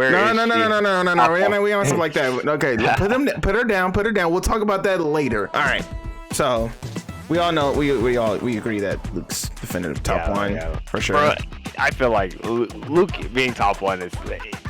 Where No. is she? We don't like that. Okay, put her down. We'll talk about that later. All right. So we all know we agree that Luke's definitive top one for sure. Bro, I feel like Luke being top one is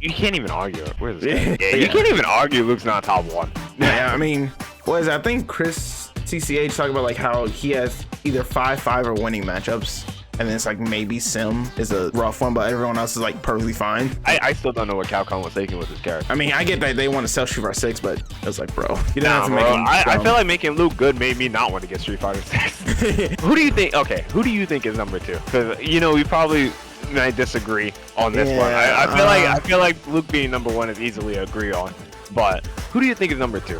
you can't even argue. Where's this guy? You can't even argue Luke's not top one. Yeah, I mean, I think Chris CCH talking about like how he has either 5-5 or winning matchups. And then it's like maybe Sim is a rough one, but everyone else is like perfectly fine. I still don't know what Capcom was thinking with this character. I mean, I get that they want to sell Street Fighter 6, but it was like, bro, you don't have to bro, make him. I feel like making Luke good made me not want to get Street Fighter 6. Who do you think? Okay, who do you think is number 2? Because we probably might disagree on this one. I feel like Luke being number 1 is easily agree on. But who do you think is number 2?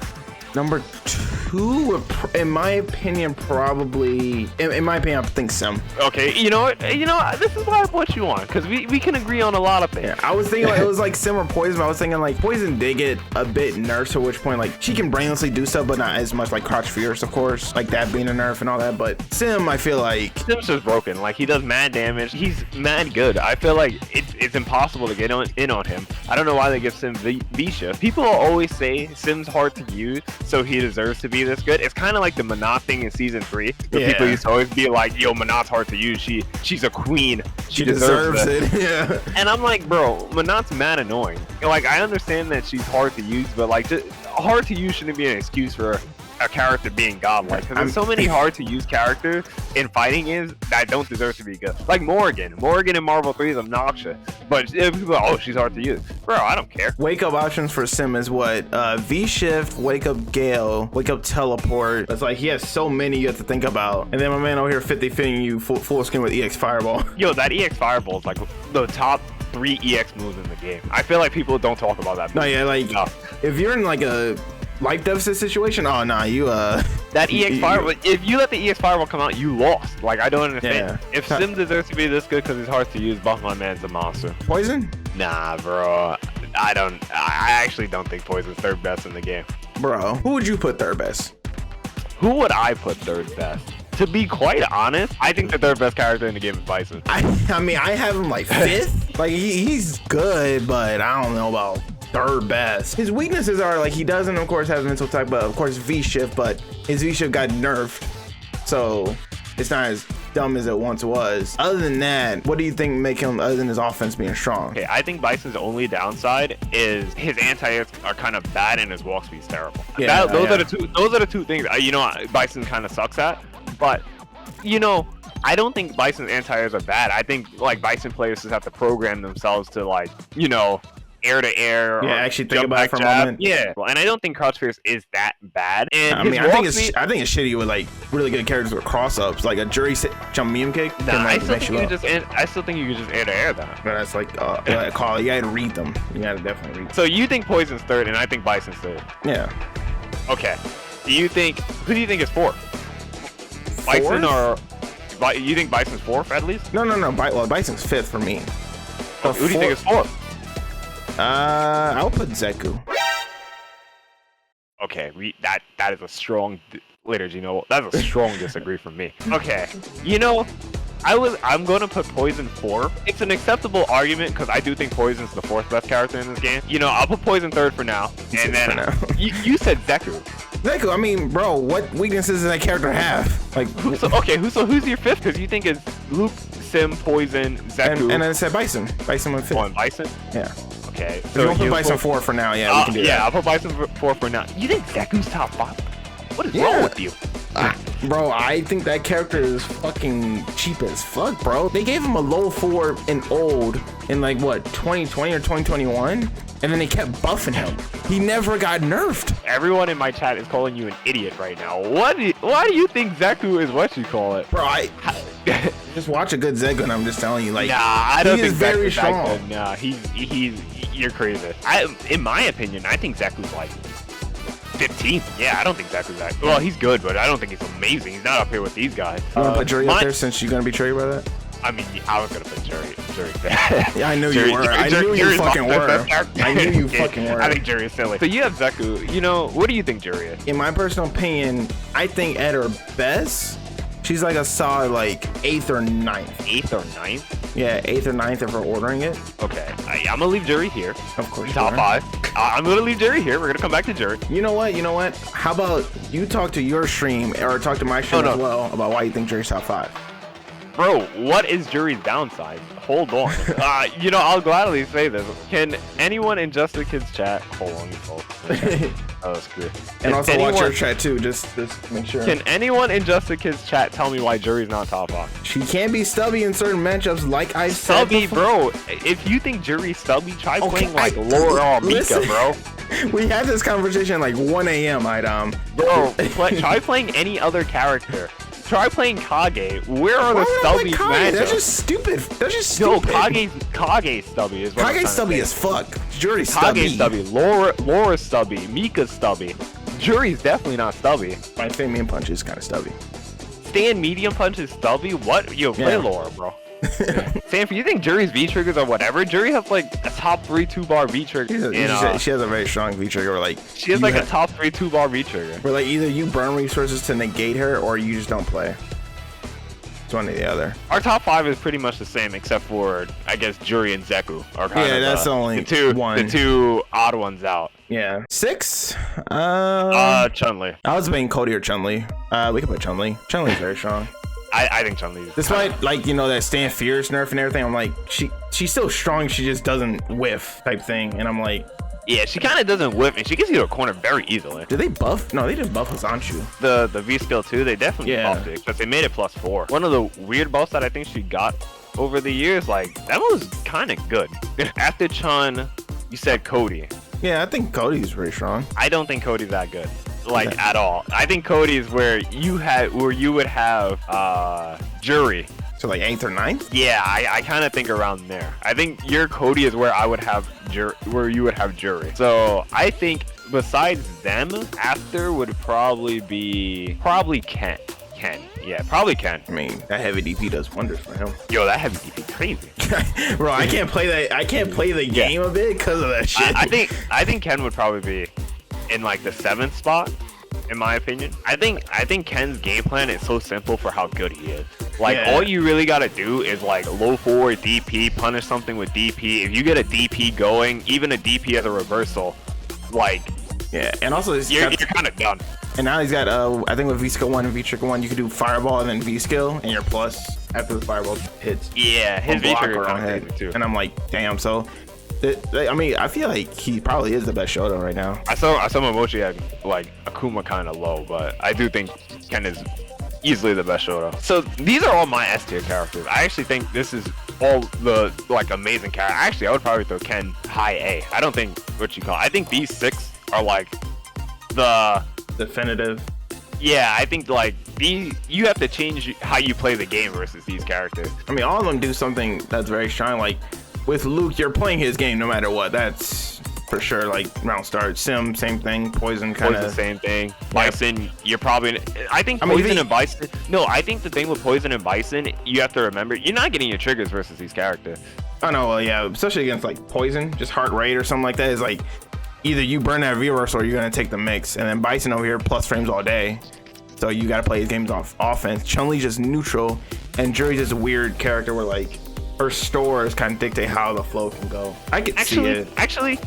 Number 2, in my opinion, probably. In my opinion, I think Sim. Okay, you know what? This is why I put you on, because we can agree on a lot of things. Yeah, I was thinking like, it was like Sim or Poison. But I was thinking like Poison did get a bit nerfed, to which point like she can brainlessly do stuff, but not as much like Crouch Fierce, of course, like that being a nerf and all that. But Sim, I feel like Sim's just broken. Like he does mad damage. He's mad good. I feel like it's impossible to get in on him. I don't know why they give Sim V-Shift. People always say Sim's hard to use, so he deserves to be this good. It's kind of like the Manat thing in season 3, where people used to always be like, yo, Manat's hard to use. She's a queen. She deserves it. Yeah. And I'm like, bro, Manat's mad annoying. Like, I understand that she's hard to use, but like, hard to use shouldn't be an excuse for a character being godlike. Because there's so many hard to use characters in fighting games that don't deserve to be good. Like Morrigan in Marvel 3 is obnoxious, but people are, oh, she's hard to use. Bro, I don't care. Wake up options for Sim is what? V-Shift, Wake Up Gale, Wake Up Teleport. It's like he has so many you have to think about. And then my man over here 50-50 you full skin with EX Fireball. Yo, that EX Fireball is like the top 3 EX moves in the game. I feel like people don't talk about that. No, yeah, like if you're in like a life deficit situation, oh nah, you that EX Fireball, if you let the EX Fireball come out, you lost. Like, I don't understand. Yeah. If Sim deserves to be this good because he's hard to use, buff my man's a monster. Poison? Nah, bro. I actually don't think Poison's third best in the game. Bro, who would you put third best? Who would I put third best? To be quite honest, I think the third best character in the game is Bison. I mean, I have him like 5th. Like, he's good, but I don't know about third best. His weaknesses are like he doesn't, of course, have mental type, but of course V-Shift, but his V-Shift got nerfed, so it's not as dumb as it once was. Other than that, what do you think make him, other than his offense being strong? Okay, I think Bison's only downside is his anti-airs are kind of bad and his walk speed's terrible. Yeah, those are the two things Bison kind of sucks at. But I don't think Bison's anti-airs are bad. I think like Bison players just have to program themselves to like air to air. Yeah, actually think about it for a moment. Yeah, and I don't think Crouch Fierce is that bad. And I mean, I think it's shitty with like really good characters with cross ups, like a Jury jump meme kick. Nah, I still think you could just air to air that. But that's like a call. You gotta read them. You gotta definitely read them. So you think Poison's third, and I think Bison's third. Yeah. Okay. Who do you think is 4th? Bison or you think Bison's 4th at least? No. Well, Bison's 5th for me. Who do you think is 4th? I'll put Zeku. Okay, that is a strong liturgy. That's a strong disagree from me. Okay, I'm gonna put Poison 4th. It's an acceptable argument because I do think Poison's the 4th best character in this game. I'll put Poison 3rd for now. And then you said Zeku. Zeku, I mean, bro, what weaknesses does that character have? Like, who's your 5th? Because you think it's Luke, Sim, Poison, Zeku, and then I said Bison. Bison went 5th. Oh, and Bison? Yeah. Okay. So we'll put Bison 4 for now. Yeah, we can do that. Yeah, I'll put Bison 4 for now. You think Zeku's top 5? What is wrong with you? Bro, I think that character is fucking cheap as fuck, bro. They gave him a low 4 in old in like what, 2020 or 2021, and then they kept buffing him. He never got nerfed. Everyone in my chat is calling you an idiot right now. Why do you think Zeku is what you call it? Bro, just watch a good Zeku, and I'm just telling you, like, nah, I don't think very strong. Nah, you're crazy. In my opinion, I think Zeku's like 15th. Yeah, I don't think Zeku's that. Well, he's good, but I don't think he's amazing. He's not up here with these guys. You want to put Juri up there since you're gonna be triggered by that? I mean, I was gonna put Juri. Yeah, I knew you were. I knew you fucking were. I knew you fucking were. I think Juri is silly. So you have Zeku. What do you think Juri is? In my personal opinion, I think at her best, She's like a solid like 8th or 9th. 8th or 9th? Yeah, 8th or 9th if we're ordering it. Okay, I'm gonna leave Juri here. Of course. Top 5. I'm gonna leave Juri here. We're gonna come back to Juri. You know what? How about you talk to your stream or talk to my stream as well about why you think Juri's top 5? Bro, what is Juri's downside? Hold on. I'll gladly say this. Can anyone in Justakid's chat? Hold on. Oh, that's good. And also watch your chat too. Just make sure. Can anyone in Justakid's chat tell me why Juri's not top 5? She can be stubby in certain matchups, like I said. Stubby, bro. If you think Juri's stubby, try playing like Laura or Mika, bro. We had this conversation like 1 a.m. idom. Bro, try playing any other character. Try playing Kage. Where are the stubby matchups? That's just stupid. No, Kage stubby is what Kage's stubby as fuck. Juri's stubby. Kage's stubby. Laura's stubby. Mika's stubby. Juri's definitely not stubby. My Medium Punch is kind of stubby. Stan Medium Punch is stubby? What? Yo, play Laura, bro. Sanford, you think Juri's V-triggers are whatever? Juri has like a top 3 2-bar V-trigger. She has a very strong V-trigger. Like she has like a top 3 2-bar V-trigger. Where like either you burn resources to negate her or you just don't play. It's one or the other. Our top 5 is pretty much the same except for I guess Juri and Zeku are kind of that's only the two odd ones out. Yeah. 6? Chun-Li. I was debating Cody or Chun-Li. We could put Chun-Li. Chun-Li's very strong. I think Chun-Li. Despite like that Stand Fierce nerf and everything, I'm like she's still strong. She just doesn't whiff type thing, and I'm like, yeah, she kind of doesn't whiff, and she gets you to a corner very easily. Did they buff? No, they didn't buff Hazanshu. The V skill too. They definitely buffed it, but they made it +4. One of the weird buffs that I think she got over the years, like that was kind of good. After Chun, you said Cody. Yeah, I think Cody's pretty strong. I don't think Cody's that good. Like at all. I think Cody is where you would have Juri. So like 8th or 9th? Yeah, I kind of think around there. I think your Cody is where I would have where you would have Juri. So I think besides them, after would probably Ken. Yeah, probably Ken. I mean, that heavy DP does wonders for him. Yo, that heavy DP crazy. Bro, I can't play that. I can't play the game a bit because of that shit. I think Ken would probably be in like the 7th spot, in my opinion. I think Ken's game plan is so simple for how good he is. Like all you really gotta do is like low forward DP, punish something with DP. If you get a DP going, even a DP as a reversal, like and also you're kind of done. And now he's got I think with V skill 1 and V trigger 1, you can do fireball and then V skill, and you're plus after the fireball hits. Yeah, his V trigger on head too. And I'm like, damn. So I mean, I feel like he probably is the best Shoto right now. I saw Momochi had like Akuma kind of low, but I do think Ken is easily the best Shoto. So these are all my S tier characters. I actually think this is all the like amazing characters. Actually, I would probably throw Ken high A. I don't think I think these 6 are like the definitive. Yeah, I think like you have to change how you play the game versus these characters. I mean, all of them do something that's very strong. Like with Luke, you're playing his game no matter what. That's for sure. Like round start, Sim, same thing. Poison, kind of same thing. Bison, you're probably. I think Poison and Bison. No, I think the thing with Poison and Bison, you have to remember, you're not getting your triggers versus these characters. I know. Well, yeah, especially against like Poison, just heart rate or something like that is like either you burn that V-verse or you're gonna take the mix. And then Bison over here plus frames all day, so you gotta play his games off offense. Chun-Li's just neutral, and Juri's just a weird character where like her stores kind of dictate how the flow can go. I can see it. Actually,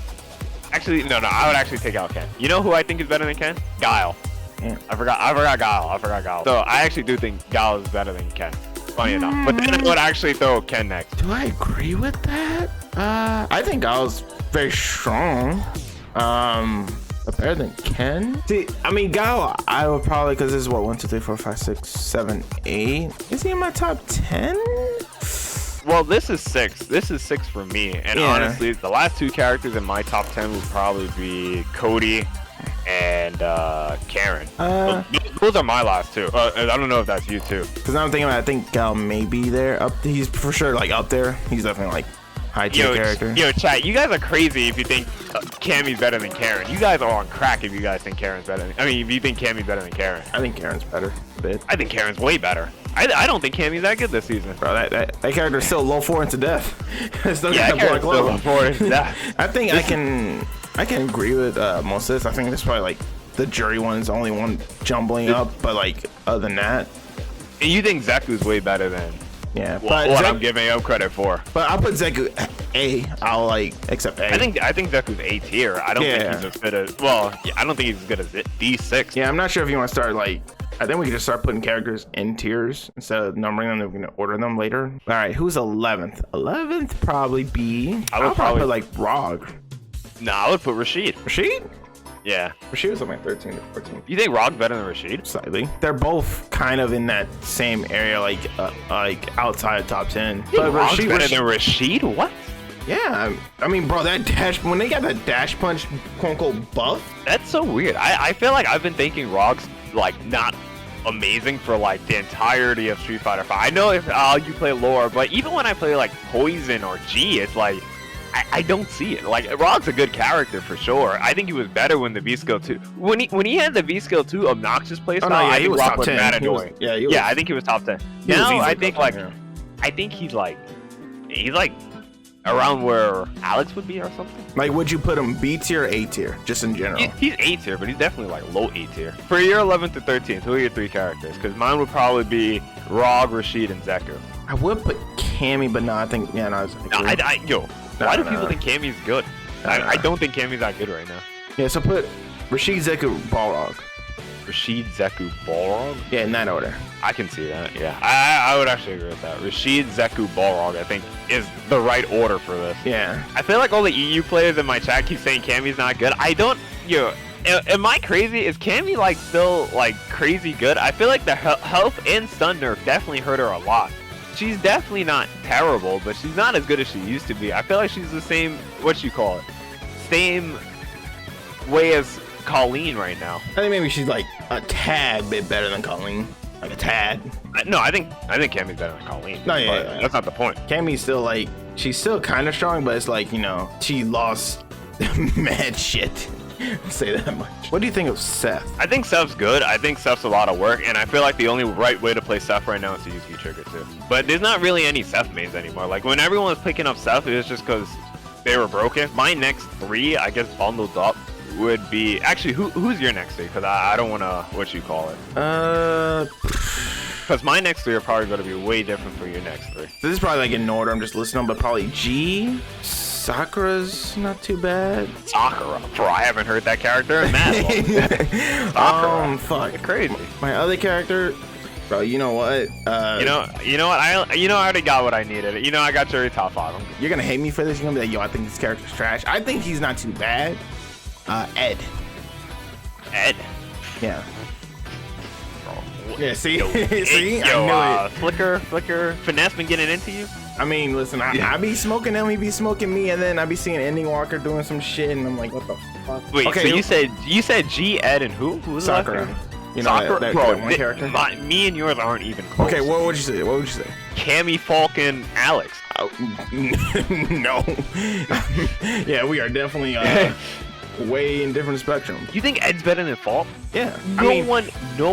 no. I would actually take out Ken. You know who I think is better than Ken? Guile. Yeah. I forgot Guile. So I actually do think Guile is better than Ken. Funny enough. But then I would actually throw Ken next. Do I agree with that? I think Guile's very strong. But better than Ken? See, I mean, Guile, I would probably, because this is what, 1, 2, 3, 4, 5, 6, 7, 8. Is he in my top 10? Well, this is 6. This is 6 for me. And honestly, the last 2 characters in my top 10 would probably be Cody and Karen. Those are my last 2. I don't know if that's you too. Because I'm thinking about, I think Guile may be there. He's for sure like up there. He's definitely like high tier character. Yo, chat, you guys are crazy if you think Cammy's better than Karen. You guys are on crack if you guys think Karen's better than, if you think Cammy's better than Karen. I think Karen's better a bit. I think Karen's way better. I don't think Cammy's that good this season. Bro, that character's still low 4 into death. Still got block low. Low 4 into death. I think I can agree with most of this. I think this probably like the Juri one is the only one jumbling up, but like other than that, And you think Zeku's way better than Yeah, what I'm giving him credit for. But I'll put Zeku A. I'll like accept A. I think Zeku's A tier. I don't think he's as good as I don't think he's as good as D6. Yeah, I'm not sure if you want to start like. I think we can just start putting characters in tiers instead of numbering them. We're gonna order them later. All right, who's 11th? 11th probably B. I'll probably put like Rog. No, I would put Rashid. Rashid? Yeah. Rashid was like 13 to 14. You think Rog better than Rashid? Slightly. They're both kind of in that same area, like outside of top 10. But Rog's better than Rashid? What? Yeah, I mean, bro, that dash, when they got that dash punch, quote unquote, buff. That's so weird. I feel like I've been thinking Rog's like not amazing for like the entirety of Street Fighter 5. I know if you play lore, but even when I play like Poison or G, it's like I don't see it. Like Rog's a good character for sure. I think he was better when the V skill 2 when he had the V skill 2 obnoxious playstyle. I think Rog was mad annoying. Yeah, I think he was top 10. Now I think like I think he's like around where Alex would be or something. Like, would you put him B tier or A tier, just in general? He's A tier, but he's definitely like low A tier. For your 11th to 13th, who are your 3 characters? Because mine would probably be Rog, Rashid, and Zeku. I would put Cammy, but no, I think why do people think Cammy's good? I don't think Cammy's that good right now. Yeah, so put Rashid, Zeku, Balrog. Rashid, Zeku, Balrog? Yeah, in that order. I can see that, yeah. I would actually agree with that. Rashid, Zeku, Balrog, I think, is the right order for this. Yeah. I feel like all the EU players in my chat keep saying Cammy's not good. I don't, am I crazy? Is Cammy, like, still, like, crazy good? I feel like the health and stun nerf definitely hurt her a lot. She's definitely not terrible, but she's not as good as she used to be. I feel like she's the same, same way as Colleen right now. I think maybe she's like a tad bit better than Colleen. Like a tad. No, I think Cammy's better than Colleen. No, yeah, that's not the point. Cammy's still like, she's still kind of strong, but it's like, she lost mad shit. Say that much. What do you think of Seth? I think Seth's good. I think Seth's a lot of work, and I feel like the only right way to play Seth right now is to use V-Trigger too. But there's not really any Seth mains anymore. Like when everyone was picking up Seth, it was just because they were broken. My next 3, I guess, bundled up would be actually who's your next 3? Because I don't want to because my next 3 are probably going to be way different for your next 3. This is probably like in order. I'm just listening, but probably G. Sakura's not too bad. Sakura, bro, I haven't heard that character in that long. Fuck, it's crazy. My other character, bro. You know what? You know what? I already got what I needed. I got Juri top 5. You're gonna hate me for this. You're gonna be like, yo, I think this character's trash. I think he's not too bad. Ed. Yeah. Yeah, see? See? I knew it. Flicker, Finesse been getting into you? I mean, listen, I be smoking him, he be smoking me, and then I be seeing Ending Walker doing some shit, and I'm like, what the fuck? Wait, okay, so you said G, Ed, and who? Who's Sakura. Sakura? That bro, one character? Me and yours aren't even close. Okay, what would you say? Cammy, Falcon, Alex. Oh, no. Yeah, we are definitely way in different spectrums. You think Ed's better than Falk? Yeah. No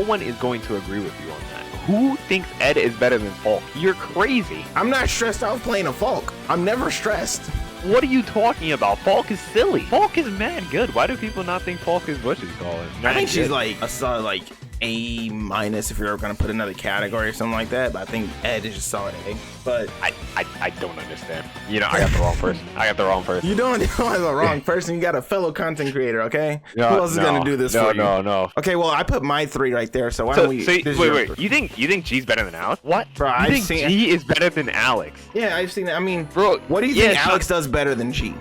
one is going to agree with you on that. Who thinks Ed is better than Falk? You're crazy. I'm not stressed out playing a Falk. I'm never stressed. What are you talking about? Falk is silly. Falk is mad good. Why do people not think Falk is what you call it? I think she's like a solid like A- if you're gonna put another category or something like that. But I think Ed is just solid A. But I don't understand. I got the wrong person. You don't have the wrong person. You got a fellow content creator, okay? Who else is gonna do this for you? No. Okay, well I put my 3 right there. So why don't we? Wait. You think G's better than Alex? What? Bro, you think G is better than Alex? Yeah, I've seen it. I mean, bro, what do you think Alex does better than G?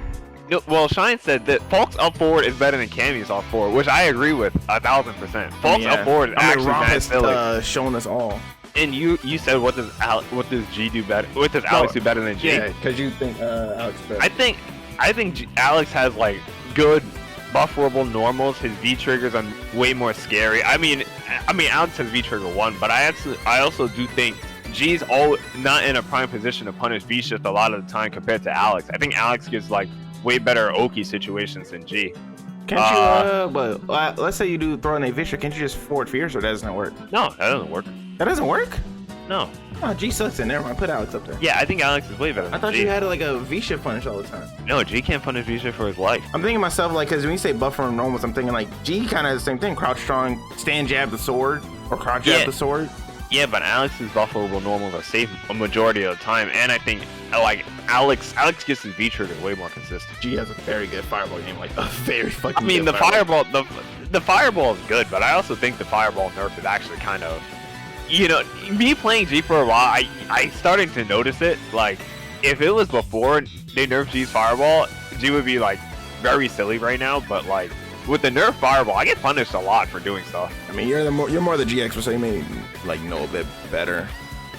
No, well, Shine said that Falk's up forward is better than Cammy's up forward, which I agree with 1,000%. Falk's up forward is actually mad silly. Shown us all. And you said what does G do better? What does Alex do better than G? Yeah, because you think Alex is better. I think Alex has like good bufferable normals. His V triggers are way more scary. I mean Alex has V trigger 1, but I also do think G's not in a prime position to punish V shift a lot of the time compared to Alex. I think Alex gives like way better Oki situations than G. Can't you, let's say you do throw in a Visher, can't you just forward Fierce, or doesn't work? No, that doesn't work. That doesn't work? No. Oh, G sucks in there. I put Alex up there. Yeah, I think Alex is way better than I thought G. you had like a V-shift punish all the time. No, G can't punish V-shift for his life. I'm thinking myself, like, because when you say buffer and normals, I'm thinking like G kind of has the same thing. Crouch strong, stand jab the sword, or crouch jab the sword. Yeah, but Alex's buffer will normally save a majority of the time, and I think like Alex gets his V trigger way more consistent. G has a very good fireball game, like a very fucking. I mean, good the fireball is good, but I also think the fireball nerf is actually kind of, you know, me playing G for a while, I started to notice it. Like, if it was before they nerfed G's fireball, G would be like very silly right now, but like with the nerf fireball, I get punished a lot for doing stuff. I mean, you're more the G expert, so you may like know a bit better.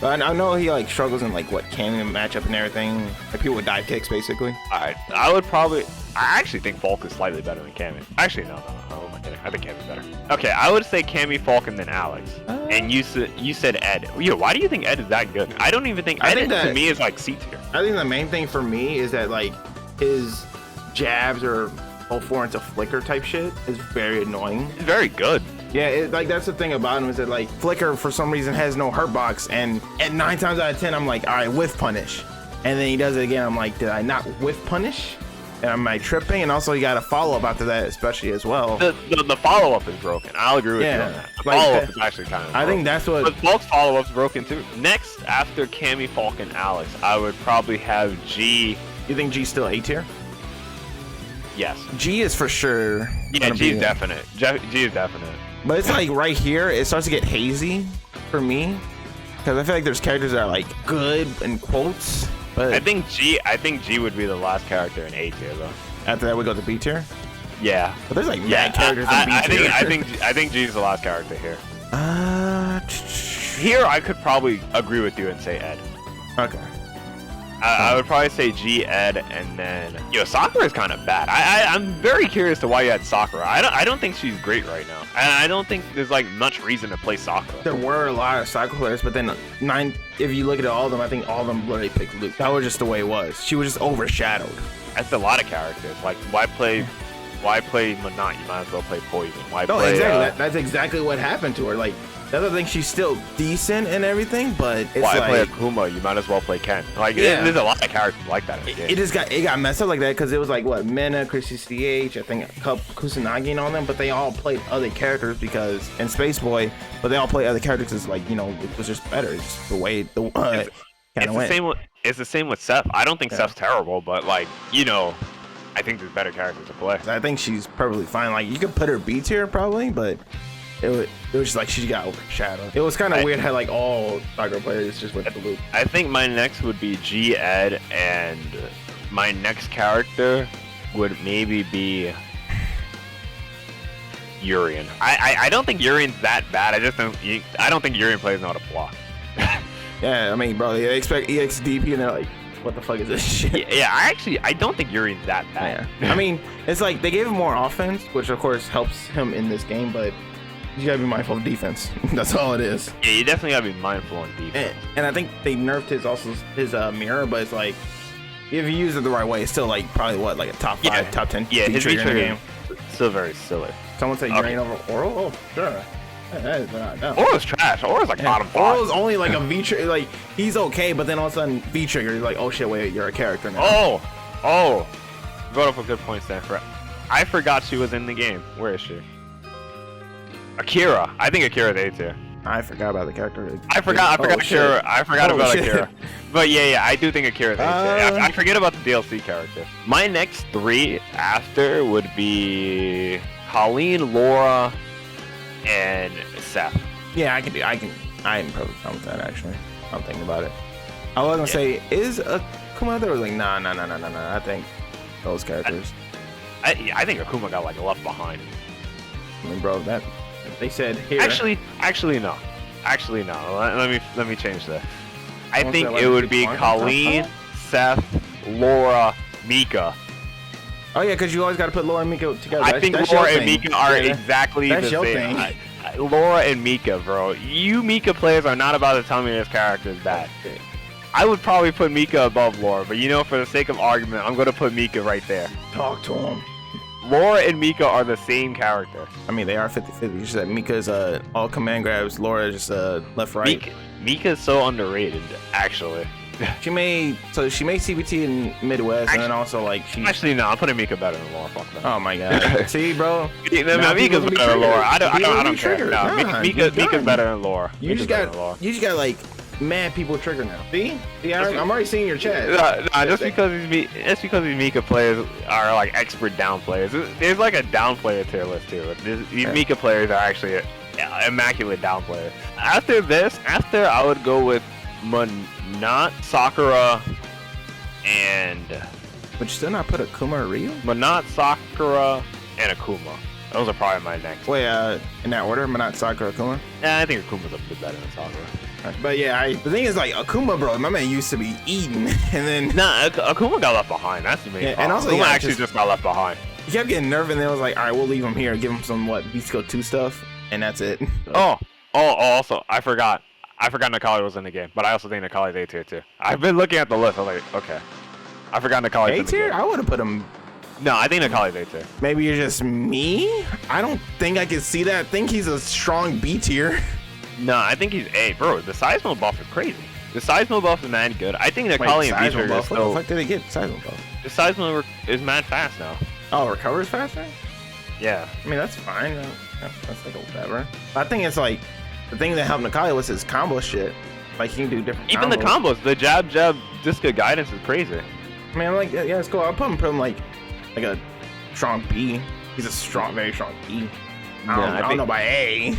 But I know he like struggles in like what cannon matchup and everything. Like people with dive kicks, basically. I actually think Falk is slightly better than Cammy. Actually, no. Oh my god, I think Cammy's better. Okay, I would say Cammy, Falk, and then Alex. And you said Ed. Yo, why do you think Ed is that good? I don't even think Ed to me is like C tier. I think the main thing for me is that like his jabs or 04 into flicker type shit is very annoying. It's very good. Yeah, like that's the thing about him is that like flicker for some reason has no hurt box, and at 9 times out of 10 I'm like, all right, whiff punish, and then he does it again. I'm like, did I not whiff punish? And am I tripping? And also you got a follow up after that, especially as well. The follow up is broken. I'll agree with you on that. The follow up is actually kind of. I think that's what. But Falk's follow up's broken too. Next, after Cammy, Falk, and Alex, I would probably have G. You think G's still A tier? Yes. G is for sure. Yeah, G is definite. G is definite. But it's like right here, it starts to get hazy for me, because I feel like there's characters that are like good in quotes. But I think G would be the last character in A tier though. After that, we go to B tier. Yeah. But there's like mad characters in B tier. I think G's the last character here. Here I could probably agree with you and say Ed. Okay. I would probably say G, Ed, and then Sakura is kind of bad. I'm very curious to why you had Sakura. I don't think she's great right now, and I don't think there's like much reason to play Sakura. There were a lot of Sakura players, but then if you look at all of them, I think all of them literally picked Luke. That was just the way it was. She was just overshadowed. That's a lot of characters. Like why play Monat? You might as well play Poison. Exactly. That's exactly what happened to her. Like. The other thing, she's still decent and everything, but it's why like play Akuma? You might as well play Ken. Like there's a lot of characters like that in the game. It got messed up like that because it was like what Mena, Chrissy CH, I think Kusanagi and all them, but they all played other characters because and Space Boy, but they all play other characters because like it was just better. It's just the way It's the same with Seth. I don't think Seth's terrible, but like I think there's better characters to play. I think she's perfectly fine. Like you could put her B tier probably, but. It was just like she got overshadowed. It was kind of weird how like all Sakura players just went to Luke. I think my next would be G, Ed, and my next character would maybe be Urian. I don't think Urian's that bad. I don't think Urian players know how to block. Yeah, I mean, bro, they expect EXDP and they're like, what the fuck is this shit? Yeah, I don't think Urian's that bad. Yeah. I mean, it's like they gave him more offense, which of course helps him in this game, but you gotta be mindful of defense. That's all it is. Yeah, you definitely gotta be mindful on defense. And I think they nerfed his mirror, but it's like if you use it the right way, it's still like probably what like a top 5, top 10. Yeah, his trigger game still very silly. Someone say Urian over Oral? Oh, sure. That is not. No. Oral's trash. Oral's like bottom 5. Oral's only like a V trigger. Like he's okay, but then all of a sudden V trigger, you're like, oh shit, wait, you're a character now. Oh, brought up a good point, Stanford. I forgot she was in the game. Where is she? Akira. I think Akira's A tier. I forgot about the character. I forgot Akira. I forgot about Akira. But yeah, I do think Akira's A tier. I forget about the DLC character. My next 3 after would be Colleen, Laura, and Seth. Yeah, I am probably fine with that actually. I'm thinking about it. I was gonna say, is Akuma there? I was like, nah. I think those characters. I think Akuma got like left behind. I mean, bro, that they said here. Actually, no. Let me change that. I think it would be Colleen, Seth, Laura, Mika. Oh yeah, because you always got to put Laura and Mika together. I think Laura and Mika are exactly the same. Laura and Mika, bro. You Mika players are not about to tell me this character is bad. I would probably put Mika above Laura, but for the sake of argument, I'm going to put Mika right there. Talk to him. Laura and Mika are the same character. I mean, they are 50-50. Just that Mika's all command grabs, Laura just left right. Mika's so underrated, actually. She made CPT in Midwest, and then also like she. Actually, no, I'm putting Mika better than Laura. Fuck that. Oh my god. See, bro. Yeah, no, Mika's better than Laura. I don't care. No, Nah, Mika's better than Laura. You just got like mad people trigger now. See, I'm already seeing your chat. Just because these Mika players are like expert down players. There's like a down player tier list too. These Mika players are actually immaculate down players. After I would go with Monat, Sakura, and. Would you still not put Akuma or Ryu? Monat, Sakura, and Akuma. Those are probably my next. Wait, in that order, Monat, Sakura, Akuma? Yeah, I think Akuma's a bit better than Sakura. But yeah, the thing is, like, Akuma, bro, my man used to be eating, and then... Nah, Akuma got left behind. That's the main problem. And also, Akuma actually just got left behind. He kept getting nerfed, and then was like, all right, we'll leave him here, give him some, Beast Code 2 stuff, and that's it. Also, I forgot Nakali was in the game, but I also think Nakali's A tier too. I've been looking at the list, I was like, okay. I forgot Nakali's in the game. A tier? I would have put him... No, I think Nakali's A tier. Maybe you're just me? I don't think I can see that. I think he's a strong B tier. No, I think he's A. Bro, the Seismo buff is crazy. The Seismo buff is mad good. I think Nakali and B-Trigger is still... What the fuck did they get Seismo buff? The Seismo is mad fast now. Oh, recovers faster? Yeah. I mean, that's fine. That's like a whatever. I think it's like, the thing that helped Nakali was his combo shit. Like, he can do different Even combos. the combos, the jab, Justakid guidance is crazy. I mean, like, yeah, it's cool. I'll put him like a strong B. He's a very strong B. I don't know by A.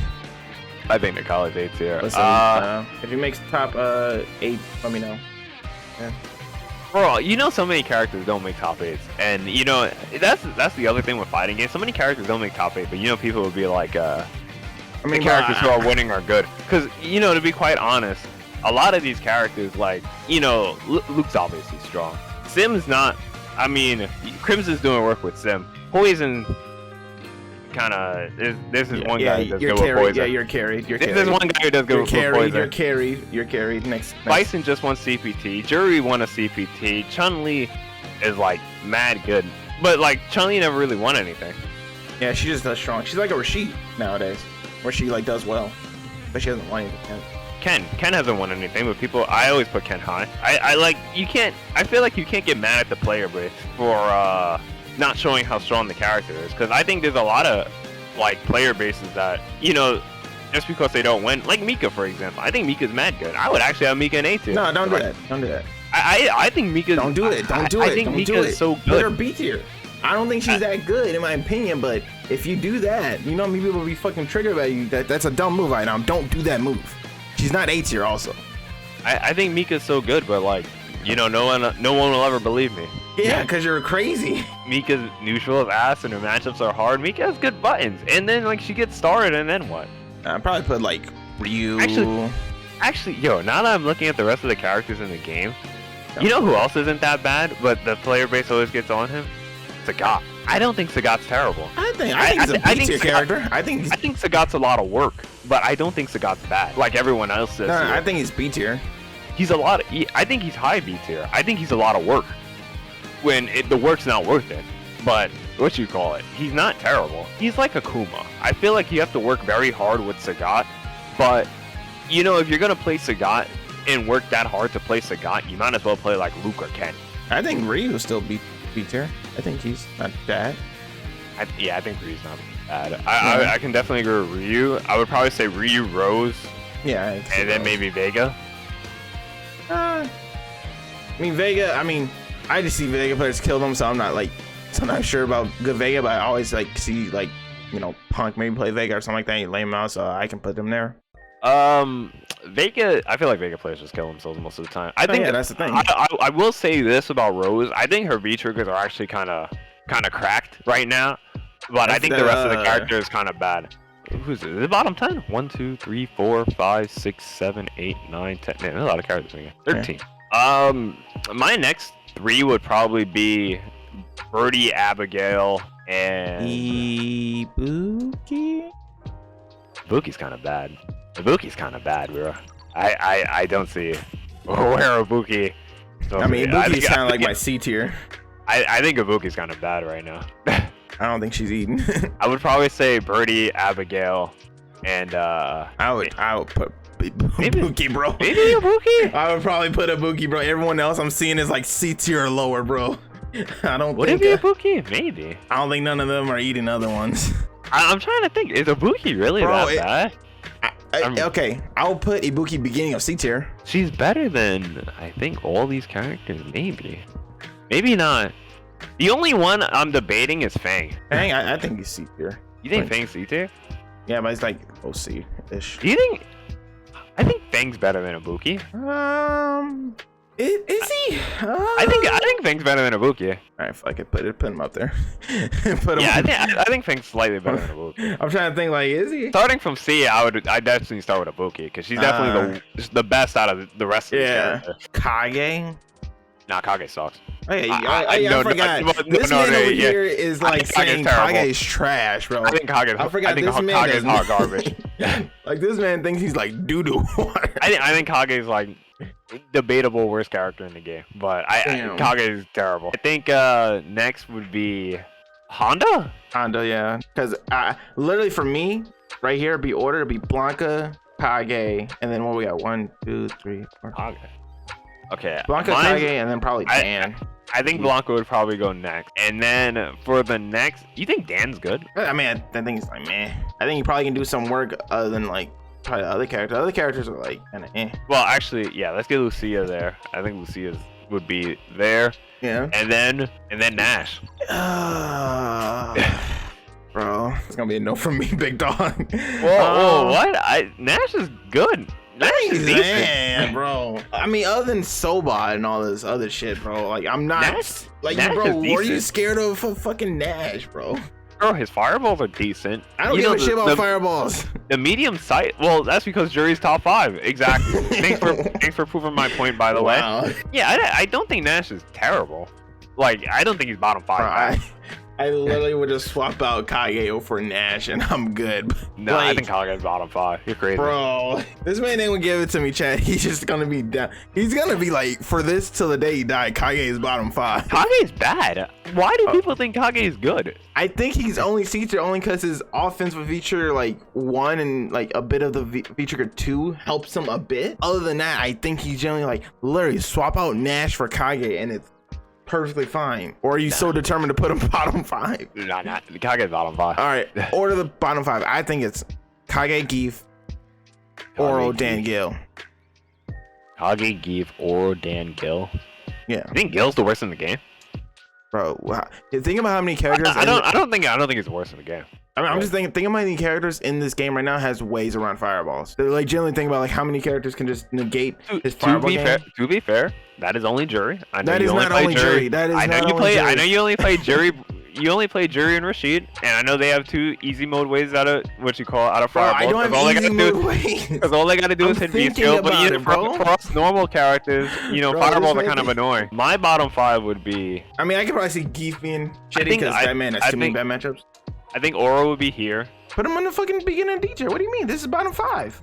I think Nakali's A tier. If he makes top 8, let me know. Yeah. Bro, you know so many characters don't make top 8s, and you know that's the other thing with fighting games. So many characters don't make top 8, but you know people would be like, the characters who are winning are good. Because you know, to be quite honest, a lot of these characters, like Luke's obviously strong. Sim's not. I mean, Crimson's doing work with Sim. Poison, kind of. This is one guy who does good with Poison. Yeah, you're carried. This is one guy who does good with Poison. You're carried. Next. Bison just won CPT. Juri won a CPT. Chun-Li is like mad good, but like Chun-Li never really won anything. Yeah, she just does strong. She's like a Rashid nowadays, where she like does well, but she hasn't won anything yet. Ken hasn't won anything, but I always put Ken high. I feel like you can't get mad at the player base for not showing how strong the character is, because I think there's a lot of like player bases that, just because they don't win, like Mika for example. I think Mika's mad good. I would actually have Mika in A tier. No, don't do that. Don't do that. I think Mika's... Don't do it. Don't do it. I think Mika is so good. Put her B tier. I don't think she's that good in my opinion, but if you do that, you know how many people will be fucking triggered by you. That's a dumb move, Idom. Don't do that move. She's not A tier also. I think Mika's so good, but like, no one will ever believe me. Yeah, because you're crazy. Mika's neutral is ass and her matchups are hard. Mika has good buttons, and then like she gets started, and then what? I'd probably put like Ryu. Actually, now that I'm looking at the rest of the characters in the game, you know who else isn't that bad, but the player base always gets on him? Sagat. I don't think Sagat's terrible. I think he's a B tier character. I think Sagat's a lot of work, but I don't think Sagat's bad like everyone else says. No, I think he's B tier. I think he's high B tier. I think he's a lot of work when the work's not worth it. But he's not terrible. He's like Akuma. I feel like you have to work very hard with Sagat, but if you're gonna play Sagat and work that hard to play Sagat, you might as well play like Luke or Ken. I think Ryu is still B tier. I think he's not bad. I think Ryu's not bad. I can definitely agree with Ryu. I would probably say Ryu, Rose. Yeah. And then maybe Vega. Vega. I just see Vega players kill them, so I'm not sure about good Vega, but I always see Punk maybe play Vega or something like that. And lay him out, so I can put them there. Vega. I feel like Vega players just kill themselves most of the time. I think that's the thing. I will say this about Rose. I think her V triggers are actually kind of cracked right now, but I think the rest of the character is kind of bad. Who's it? Is it bottom 10? 1, 2, 3, 4, 5, 6, 7, 8, 9, 10. Man, there's a lot of characters in here. 13. Yeah. My next 3 would probably be Birdie, Abigail, and Ibuki. Ibuki's kind of bad. Bro. I don't see where Ibuki. Ibuki's kind of like my C tier. I think Ibuki's kind of bad right now. I don't think she's eating. I would probably say Birdie, Abigail, and I would put Ibuki, bro. Maybe Ibuki. I would probably put Ibuki, bro. Everyone else I'm seeing is like C tier or lower, bro. I don't Would think it be Ibuki? Maybe. I don't think none of them are eating other ones. I'm trying to think. Is Ibuki really Bro, that bad? Okay, I'll put Ibuki beginning of C tier. She's better than I think all these characters. Maybe not. The only one I'm debating is Fang. Fang, I think he's C tier. You think Fang's C tier? Yeah, but it's like OC-ish. Do you think? I think Fang's better than Ibuki. Is he? I think Fang's better than Ibuki. All right, fuck it, put him up there. Put him I think Fang's slightly better than Ibuki. I'm trying to think, like, is he? Starting from C, I definitely start with Ibuki because she's definitely the best out of the rest of the characters. Kage. Nah, Kage sucks. Oh, yeah, I forgot. This man over here is like saying Kage is trash, bro. I think Kage. I forgot. This man Kage is hot garbage. Like this man thinks he's like doo-doo water. I think Kage is like debatable worst character in the game, but Kage is terrible. I think next would be Honda. Honda, yeah, because literally for me, right here, it'd be order. It'd be Blanca, Kage, and then what we got? 1, 2, 3, 4. Kage. Okay. Blanca, Kage, and then probably Dan. I think Blanca would probably go next, and then for the next, you think Dan's good? I mean, I think he's like meh. I think he probably can do some work other than like probably the other characters. Other characters are like kind of eh. Well, actually, yeah. Let's get Lucia there. I think Lucia would be there. Yeah. And then Nash. Bro, it's gonna be a no from me, big dog. Whoa, what? Nash is good. Nash is decent. Man, bro. I mean, other than Sobot and all this other shit, bro. Like, I'm not Nash bro. is Were you scared of fucking Nash, bro? Bro, his fireballs are decent. I don't give a shit about fireballs. The medium sight. Well, that's because Juri's top 5. Exactly. thanks for proving my point, by the way. Yeah, I don't think Nash is terrible. Like, I don't think he's bottom 5. Bro, I literally would just swap out Kage for Nash and I'm good. No, like, I think Kage is bottom 5. You're crazy. Bro, this man ain't gonna give it to me, Chad. He's just gonna be down. He's gonna be like, for this till the day he died, Kage is bottom 5. Kage is bad. Why do people think Kage is good? I think he's only C-tier only because his offensive feature like 1 and like a bit of the feature 2 helps him a bit. Other than that, I think he's generally like literally swap out Nash for Kage and it's perfectly fine. Or are you so determined to put him bottom 5? Nah. Kage is bottom 5. All right, order the bottom 5. I think it's Kage, Geef, Oro, Dan, Gil. Kage, Geef, Oro, Dan, Gil. Yeah. I think Gil's the worst in the game. Bro, wow. Think about how many characters. I don't think it's the worst in the game. I mean, I'm just thinking about how many characters in this game right now has ways around fireballs. They're like generally thinking about like how many characters can just negate his fireball game. To be fair, that is only Juri. I know that is not only Juri. That is I know not you only play. Juri. I know you only play Juri. You only play Juri and Rashid, and I know they have 2 easy mode ways out of fireball. I don't have easy mode ways. Because all they gotta do is hit V skill. But across normal characters, fireballs are kind of annoying. My bottom 5 would be. I mean, I could probably see Geef being shitty because that man has too many bad matchups. I think Oro would be here. Put him on the fucking beginner DJ. What do you mean? This is bottom 5.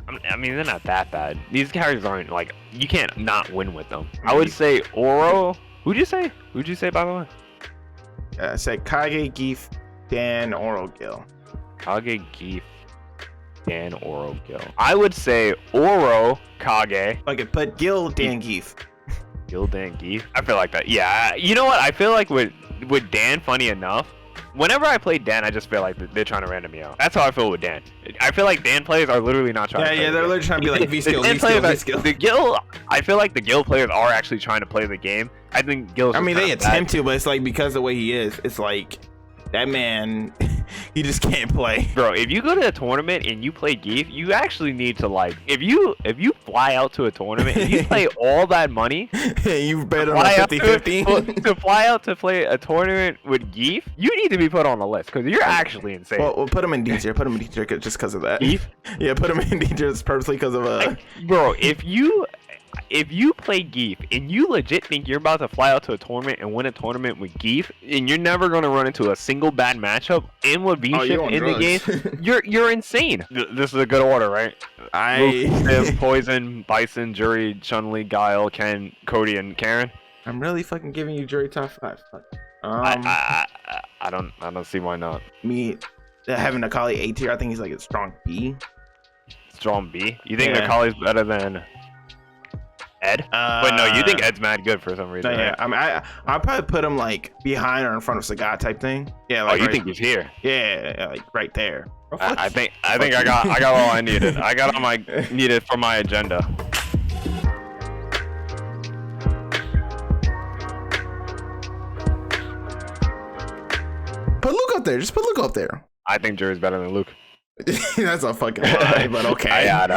I mean, they're not that bad. These characters aren't like you can't not win with them. I would say Oro. Who'd you say, by the way? Say Kage, Geef, Dan, Oro, Gil. Kage, Geef, Dan, Oro, Gil. I would say Oro, Kage. Okay, put Gil, Dan, Geef. Gil, Dan, Geef. I feel like that. Yeah. You know what? I feel like with Dan, funny enough, whenever I play Dan, I just feel like they're trying to random me out. That's how I feel with Dan. I feel like Dan players are literally not trying to play they're literally trying to be like V-skill, V-skill. The Gil, I feel like the Gil players are actually trying to play the game. I think Gil's I mean, they attempt to, but it's like because of the way he is, it's like that man, he just can't play. Bro, if you go to a tournament and you play Geef, you actually need to like, if you fly out to a tournament and you play all that money, you bet on a 50-50. To fly out to play a tournament with Geef, you need to be put on the list because you're actually insane. Well, we'll put him in D tier. Put him in D tier just because of that. Geef? Yeah, put him in D tier purposely because of Bro, if you play Geef and you legit think you're about to fly out to a tournament and win a tournament with Geef and you're never going to run into a single bad matchup and with V-Ship in the game, you're insane. This is a good order, right? Luke, Poison, Bison, Juri, Chun-Li, Guile, Ken, Cody, and Karen. I'm really fucking giving you Juri top 5. I don't see why not. Me having Akali A tier, I think he's like a strong B. strong B. You think Yeah. Macaulay's better than Ed? Wait, no, you think Ed's mad good for some reason. No, yeah, Right? I mean, I'll probably put him like behind or in front of Sagat type thing. Yeah, Oh, like you right, think he's here? yeah, like right there. I think I got all I needed. I got all my needed for my agenda. Put Luke up there. Just put Luke up there. I think Juri's better than Luke. That's a fucking lie, but okay. I got